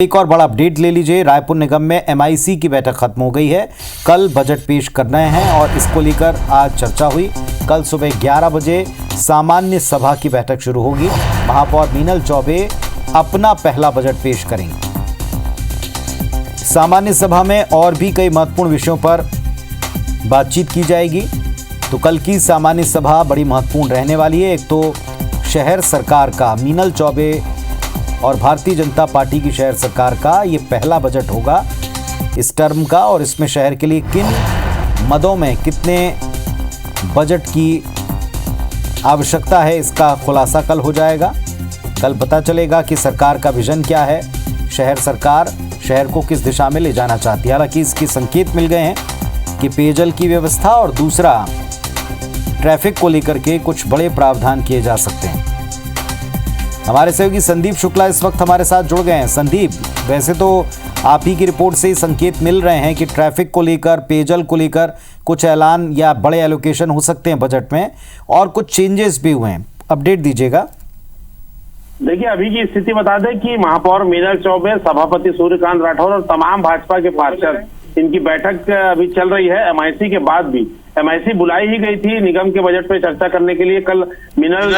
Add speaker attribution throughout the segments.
Speaker 1: एक और बड़ा अपडेट ले लीजिए। रायपुर निगम में एमआईसी की बैठक खत्म हो गई है। कल बजट पेश करना है और इसको लेकर आज चर्चा हुई। कल सुबह 11 बजे सामान्य सभा की बैठक शुरू होगी। महापौर मीनल चौबे अपना पहला बजट पेश करेंगे। सामान्य सभा में और भी कई महत्वपूर्ण विषयों पर बातचीत की जाएगी। तो कल की सामान्य सभा बड़ी महत्वपूर्ण रहने वाली है। एक तो शहर सरकार का, मीनल चौबे और भारतीय जनता पार्टी की शहर सरकार का ये पहला बजट होगा इस टर्म का, और इसमें शहर के लिए किन मदों में कितने बजट की आवश्यकता है इसका खुलासा कल हो जाएगा। कल पता चलेगा कि सरकार का विजन क्या है, शहर सरकार शहर को किस दिशा में ले जाना चाहती है। हालांकि इसके संकेत मिल गए हैं कि पेयजल की व्यवस्था और दूसरा ट्रैफिक को लेकर के कुछ बड़े प्रावधान किए जा सकते हैं। हमारे सहयोगी संदीप शुक्ला इस वक्त हमारे साथ जुड़ गए हैं। संदीप, वैसे तो आप ही की रिपोर्ट से ही संकेत मिल रहे हैं कि ट्रैफिक को लेकर, पेयजल को लेकर कुछ ऐलान या बड़े एलोकेशन हो सकते हैं बजट में, और कुछ चेंजेस भी हुए हैं। अपडेट दीजिएगा।
Speaker 2: देखिए, अभी की स्थिति बता दें कि महापौर मीनल चौबे, सभापति सूर्यकांत राठौर और तमाम भाजपा के पार्षद, इनकी बैठक अभी चल रही है। एमआईसी के बाद भी एमआईसी बुलाई ही गई थी निगम के बजट पे चर्चा करने के लिए। कल मीनल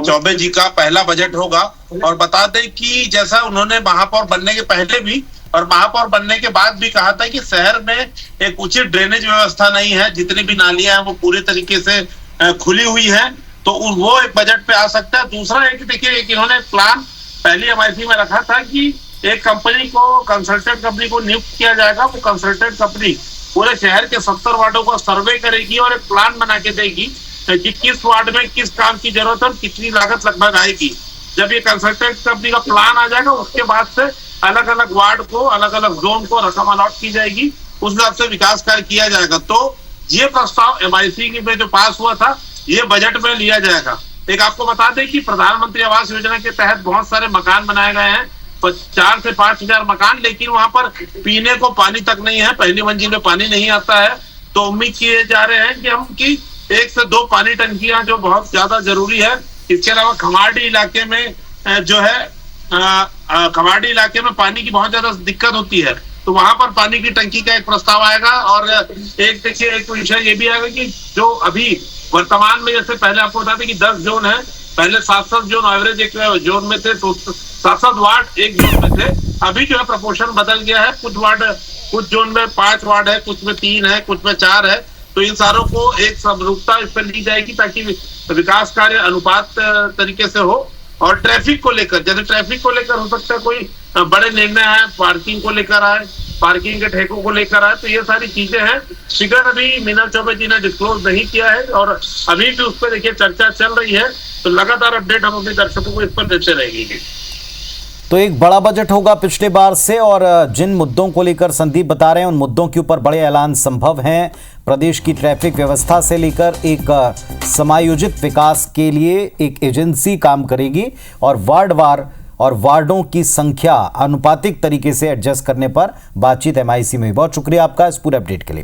Speaker 3: चौबे जी का पहला बजट होगा। और बता दें कि जैसा उन्होंने महापौर बनने के पहले भी और महापौर बनने के बाद भी कहा था कि शहर में एक उचित ड्रेनेज व्यवस्था नहीं है, जितनी भी नालियां हैं वो पूरी तरीके से खुली हुई है, तो वो एक बजट पे आ सकता है। दूसरा एक देखिए, इन्होंने प्लान पहली एमआईसी में रखा था कि एक कंपनी को, कंसल्टेंट कंपनी को नियुक्त किया जाएगा। वो कंसल्टेंट कंपनी पूरे शहर के 70 वार्डों को सर्वे करेगी और एक प्लान बना के देगी कि किस वार्ड में किस काम की जरूरत है और कितनी लागत लगभग आएगी। जब ये कंसल्टेंट कंपनी का प्लान आ जाएगा, उसके बाद से अलग अलग वार्ड को, अलग अलग जोन को रकम अलॉट की जाएगी, उस हिसाब से विकास कार्य किया जाएगा। तो ये प्रस्ताव एमआईसी में जो पास हुआ था, ये बजट में लिया जाएगा। एक आपको बता दें कि प्रधानमंत्री आवास योजना के तहत बहुत सारे मकान बनाए गए हैं, 4 से 5 हजार मकान, लेकिन वहां पर पीने को पानी तक नहीं है। पहली मंजिल में पानी नहीं आता है। तो उम्मीद किए जा रहे हैं कि हम की 1 से 2 पानी टंकियां, जो बहुत ज्यादा जरूरी है। इसके अलावा खमाड़ी इलाके में जो है, खमाड़ी इलाके में पानी की बहुत ज्यादा दिक्कत होती है, तो वहां पर पानी की टंकी का एक प्रस्ताव आएगा। और एक देखिए, एक विषय ये भी आएगा कि जो अभी वर्तमान में, जैसे पहले आपको बताते कि 10 जोन है, पहले 7-7 जोन एवरेज एक जोन में थे, तो 7-7 वार्ड एक जोन में थे। अभी जो है प्रपोर्शन बदल गया है। कुछ जोन में 5 वार्ड है, कुछ में 3 है, कुछ में 4 है। तो इन सारों को एक समरूपता इस पर ली जाएगी ताकि विकास कार्य अनुपात तरीके से हो। और ट्रैफिक को लेकर, जैसे ट्रैफिक को लेकर हो सकता है कोई बड़े निर्णय है, पार्किंग को लेकर आए, पार्किंग के ठेकों को लेकर आए, तो ये सारी चीजें हैं। फिगर अभी मीनल चौबे जी ने डिस्क्लोज नहीं किया है और अभी भी उस पर देखिए चर्चा चल रही है। तो लगातार अपडेट हम अपने दर्शकों को इस पर देते रहेंगे।
Speaker 1: तो एक बड़ा बजट होगा पिछले बार से, और जिन मुद्दों को लेकर संदीप बता रहे हैं, उन मुद्दों के ऊपर बड़े ऐलान संभव हैं। प्रदेश की ट्रैफिक व्यवस्था से लेकर एक समायोजित विकास के लिए एक एजेंसी काम करेगी, और वार्डवार और वार्डों की संख्या अनुपातिक तरीके से एडजस्ट करने पर बातचीत एमआईसी में। बहुत शुक्रिया आपका इस पूरे अपडेट के लिए।